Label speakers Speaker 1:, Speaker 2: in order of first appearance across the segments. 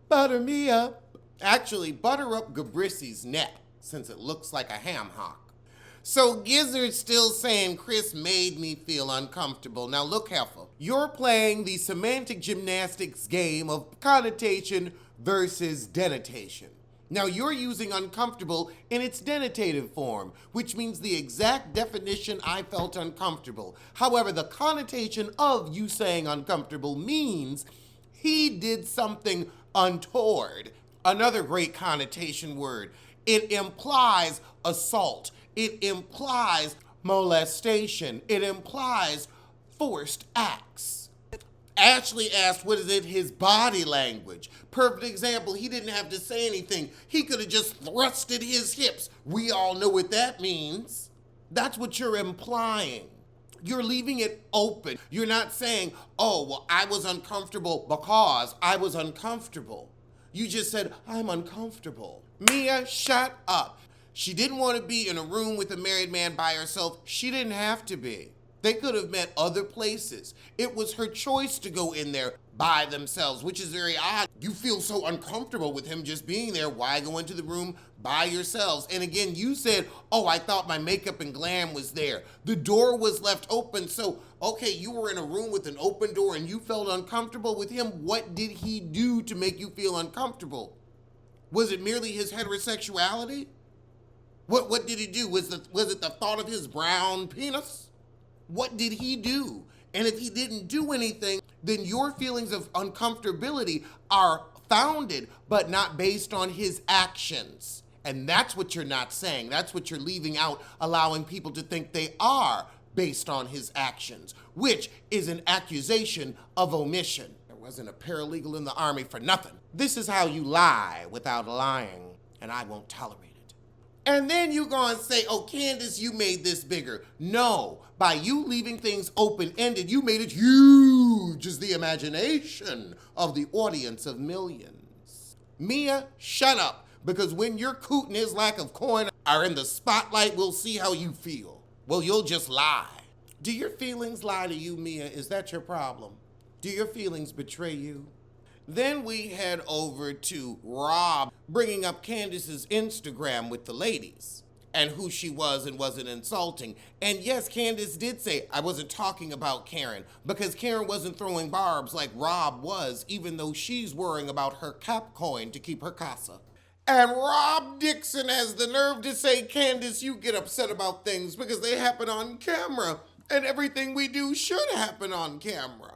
Speaker 1: Butter me up. Actually, butter up Gabrissy's neck, since it looks like a ham hock. So Gizzard's still saying Chris made me feel uncomfortable. Now look, Heifer, you're playing the semantic gymnastics game of connotation versus denotation. Now you're using uncomfortable in its denotative form, which means the exact definition I felt uncomfortable. However, the connotation of you saying uncomfortable means he did something untoward. Another great connotation word. It implies assault. It implies molestation. It implies forced acts. Ashley asked, what is it? His body language. Perfect example, he didn't have to say anything. He could have just thrusted his hips. We all know what that means. That's what you're implying. You're leaving it open. You're not saying, oh, well, I was uncomfortable because I was uncomfortable. You just said, I'm uncomfortable. Mia, shut up. She didn't want to be in a room with a married man by herself. She didn't have to be. They could have met other places. It was her choice to go in there by themselves, which is very odd. You feel so uncomfortable with him just being there. Why go into the room by yourselves? And again, you said, oh, I thought my makeup and glam was there. The door was left open. So, okay, you were in a room with an open door and you felt uncomfortable with him. What did he do to make you feel uncomfortable? Was it merely his heterosexuality? What did he do? Was it the thought of his brown penis? What did he do? And if he didn't do anything, then your feelings of uncomfortability are founded, but not based on his actions. And that's what you're not saying. That's what you're leaving out, allowing people to think they are based on his actions, which is an accusation of omission. There wasn't a paralegal in the Army for nothing. This is how you lie without lying, and I won't tolerate it. And then you go and say, oh, Candace, you made this bigger. No, by you leaving things open-ended, you made it huge as the imagination of the audience of millions. Mia, shut up, because when your coot and his lack of coin are in the spotlight, we'll see how you feel. Well, you'll just lie. Do your feelings lie to you, Mia? Is that your problem? Do your feelings betray you? Then we head over to Rob bringing up Candace's Instagram with the ladies and who she was and wasn't insulting. And yes, Candace did say, I wasn't talking about Karen because Karen wasn't throwing barbs like Rob was, even though she's worrying about her cap coin to keep her casa. And Rob Dixon has the nerve to say, Candace, you get upset about things because they happen on camera and everything we do should happen on camera.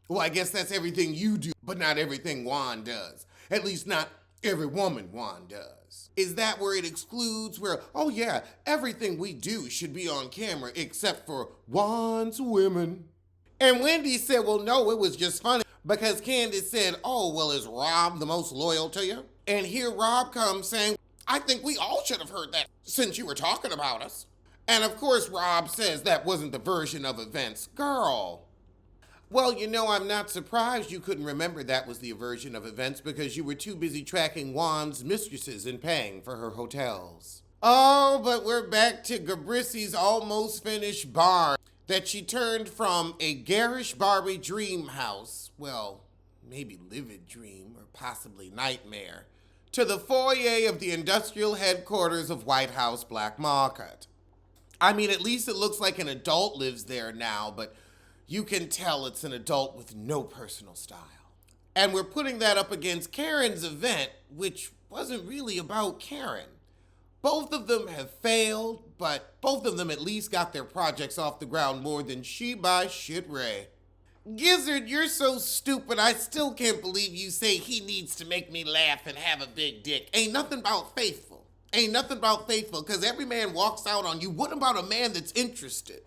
Speaker 1: Well, I guess that's everything you do, but not everything Juan does. At least not every woman Juan does. Is that where it excludes where, oh yeah, everything we do should be on camera except for Juan's women? And Wendy said, well, no, it was just funny because Candace said, oh, well, is Rob the most loyal to you? And here Rob comes saying, I think we all should have heard that since you were talking about us. And of course, Rob says that wasn't the version of events. Girl. Well, you know, I'm not surprised you couldn't remember that was the version of events because you were too busy tracking Juan's mistresses and paying for her hotels. Oh, but we're back to Gabrissy's almost finished barn that she turned from a garish Barbie dream house, well, maybe livid dream or possibly nightmare, to the foyer of the industrial headquarters of White House Black Market. I mean, at least it looks like an adult lives there now, but you can tell it's an adult with no personal style. And we're putting that up against Karen's event, which wasn't really about Karen. Both of them have failed, but both of them at least got their projects off the ground more than she by shit Ray. Gizzard, you're so stupid, I still can't believe you say he needs to make me laugh and have a big dick. Ain't nothing about faithful. Ain't nothing about faithful, because every man walks out on you. What about a man that's interested?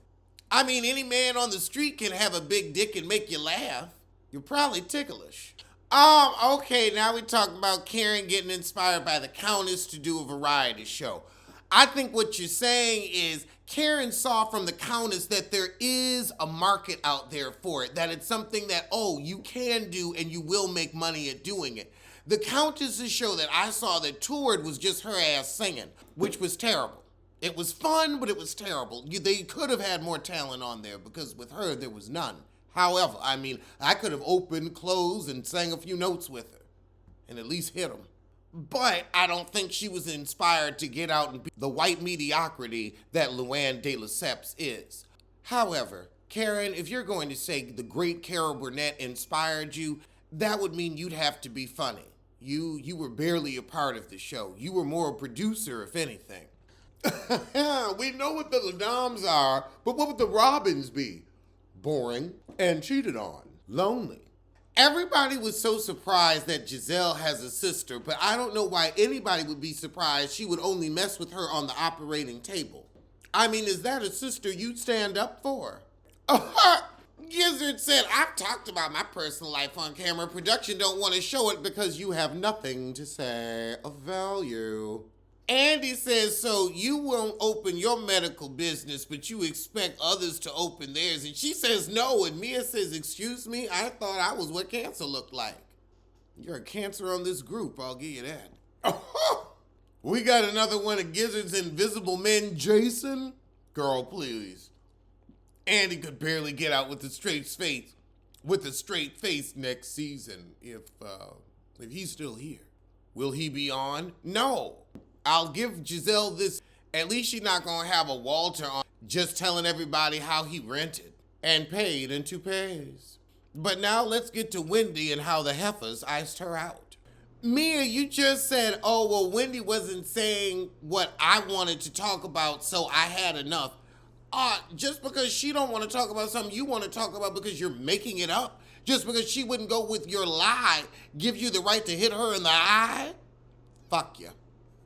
Speaker 1: I mean, any man on the street can have a big dick and make you laugh. You're probably ticklish. Okay, now we're talking about Karen getting inspired by the Countess to do a variety show. I think what you're saying is Karen saw from the Countess that there is a market out there for it, that it's something that, oh, you can do and you will make money at doing it. The Countess's show that I saw that toured was just her ass singing, which was terrible. It was fun, but it was terrible. They could have had more talent on there because with her, there was none. However, I mean, I could have opened, closed, and sang a few notes with her. and at least hit him. But I don't think she was inspired to get out and be the white mediocrity that Luann de Lesseps is. However, Karen, if you're going to say the great Carol Burnett inspired you, that would mean you'd have to be funny. You were barely a part of the show. You were more a producer, if anything. We know what the Ladams are, but what would the Robins be? Boring and cheated on. Lonely. Everybody was so surprised that Giselle has a sister, but I don't know why anybody would be surprised she would only mess with her on the operating table. I mean, is that a sister you'd stand up for? Gizzard said, I've talked about my personal life on camera. Production don't want to show it because you have nothing to say of value. Andy says, so you won't open your medical business, but you expect others to open theirs. And she says no, and Mia says, excuse me, I thought I was what cancer looked like. You're a cancer on this group, I'll give you that. We got another one of Gizzard's invisible men, Jason. Girl, please. Andy could barely get out with a straight face next season if he's still here. Will he be on? No. I'll give Giselle this. At least she's not going to have a Walter on just telling everybody how he rented and paid in toupees. But now let's get to Wendy and how the heifers iced her out. Mia, you just said, oh, well, Wendy wasn't saying what I wanted to talk about, so I had enough. Just because she don't want to talk about something you want to talk about because you're making it up, just because she wouldn't go with your lie, give you the right to hit her in the eye? Fuck you.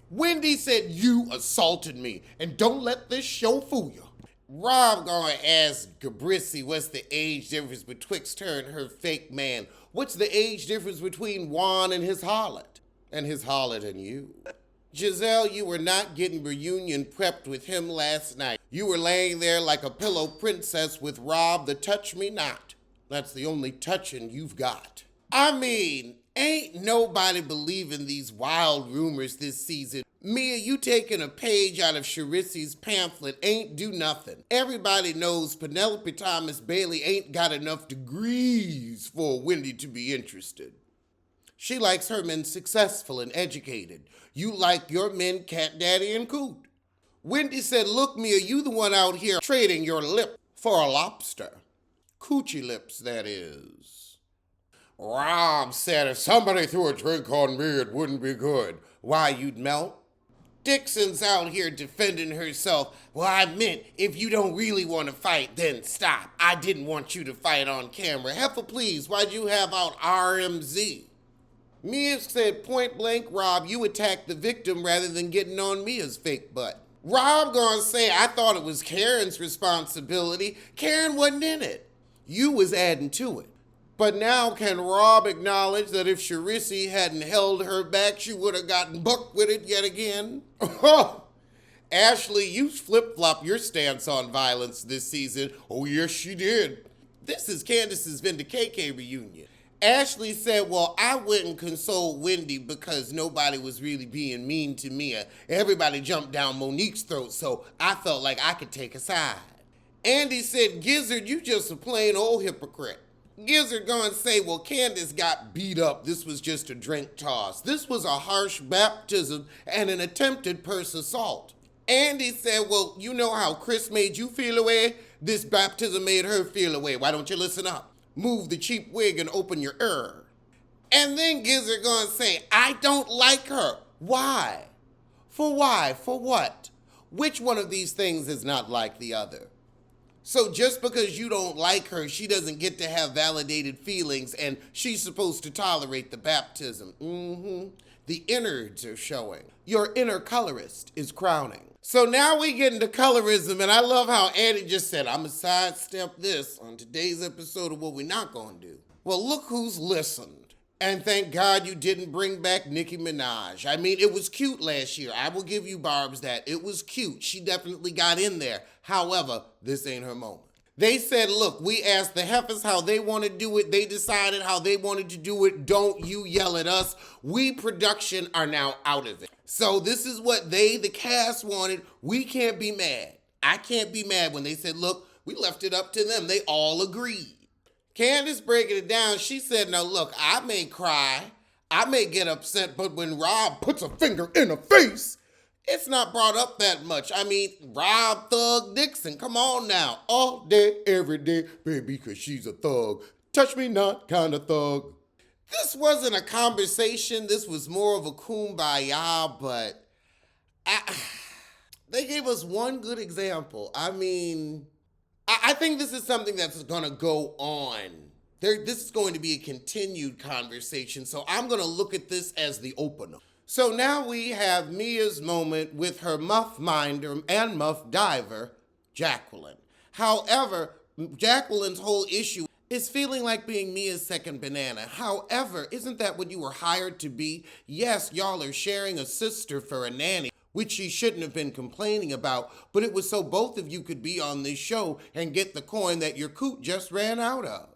Speaker 1: Wendy said, you assaulted me, and don't let this show fool you. Rob gonna ask Gabrissy what's the age difference betwixt her and her fake man. What's the age difference between Juan and his harlot? And his harlot and you? Giselle, you were not getting reunion prepped with him last night. You were laying there like a pillow princess with Rob the touch me not. That's the only touching you've got. I mean, ain't nobody believing these wild rumors this season. Mia, you taking a page out of Charissy's pamphlet ain't do nothing. Everybody knows Penelope Thomas Bailey ain't got enough degrees for Wendy to be interested. She likes her men successful and educated. You like your men Cat Daddy and Coot. Wendy said, look, Mia, you the one out here trading your lip for a lobster. Coochie lips, that is. Rob said, if somebody threw a drink on me, it wouldn't be good. Why, you'd melt? Dixon's out here defending herself. Well, I meant, if you don't really want to fight, then stop. I didn't want you to fight on camera. Heifer, please, why'd you have out RMZ? Mia said, point blank, Rob, you attacked the victim rather than getting on Mia's fake butt. Rob gonna say, I thought it was Karen's responsibility. Karen wasn't in it. You was adding to it. But now can Rob acknowledge that if Charissy hadn't held her back, she would have gotten bucked with it yet again? Ashley, you flip-flop your stance on violence this season. Oh, yes, she did. This is Candace's Vindicate reunion. Ashley said, well, I wouldn't console Wendy because nobody was really being mean to Mia. Everybody jumped down Monique's throat, so I felt like I could take a side. Andy said, Gizzard, you just a plain old hypocrite. Gizzard gonna say, well, Candace got beat up. This was just a drink toss. This was a harsh baptism and an attempted purse assault. Andy said, well, you know how Chris made you feel away? This baptism made her feel away. Why don't you listen up? Move the cheap wig and open your ear. And then Gizzard gonna say, I don't like her. Why? For why? For what? Which one of these things is not like the other? So just because you don't like her, she doesn't get to have validated feelings and she's supposed to tolerate the baptism. The innards are showing. Your inner colorist is crowning. So now we get into colorism, and I love how Andy just said, I'm gonna sidestep this on today's episode of what we're not gonna do. Well, look who's listened. And thank God you didn't bring back Nicki Minaj. I mean, it was cute last year. I will give you, Barbs, that. It was cute. She definitely got in there. However, this ain't her moment. They said, look, we asked the heifers how they want to do it. They decided how they wanted to do it. Don't you yell at us. We, production, are now out of it. So this is what they, the cast, wanted. We can't be mad. I can't be mad when they said, look, we left it up to them. They all agreed. Candace breaking it down, she said, no, look, I may cry. I may get upset, but when Rob puts a finger in a face, it's not brought up that much. I mean, Rob Thug Dixon, come on now. All day, every day, baby, cause she's a thug. Touch me not kind of thug. This wasn't a conversation. This was more of a kumbaya, but they gave us one good example. I mean, I think this is something that's gonna go on. This is going to be a continued conversation, so I'm gonna look at this as the opener. So now we have Mia's moment with her muff minder and muff diver, Jacqueline. However, Jacqueline's whole issue is feeling like being Mia's second banana. However, isn't that what you were hired to be? Yes, y'all are sharing a sister for a nanny, which she shouldn't have been complaining about, but it was so both of you could be on this show and get the coin that your coot just ran out of.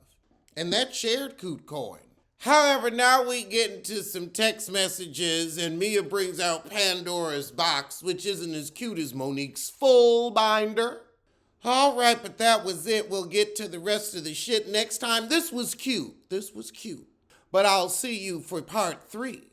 Speaker 1: And that shared coot coin. However, now we get into some text messages and Mia brings out Pandora's box, which isn't as cute as Monique's full binder. All right, but that was it. We'll get to the rest of the shit next time. This was cute. But I'll see you for part 3.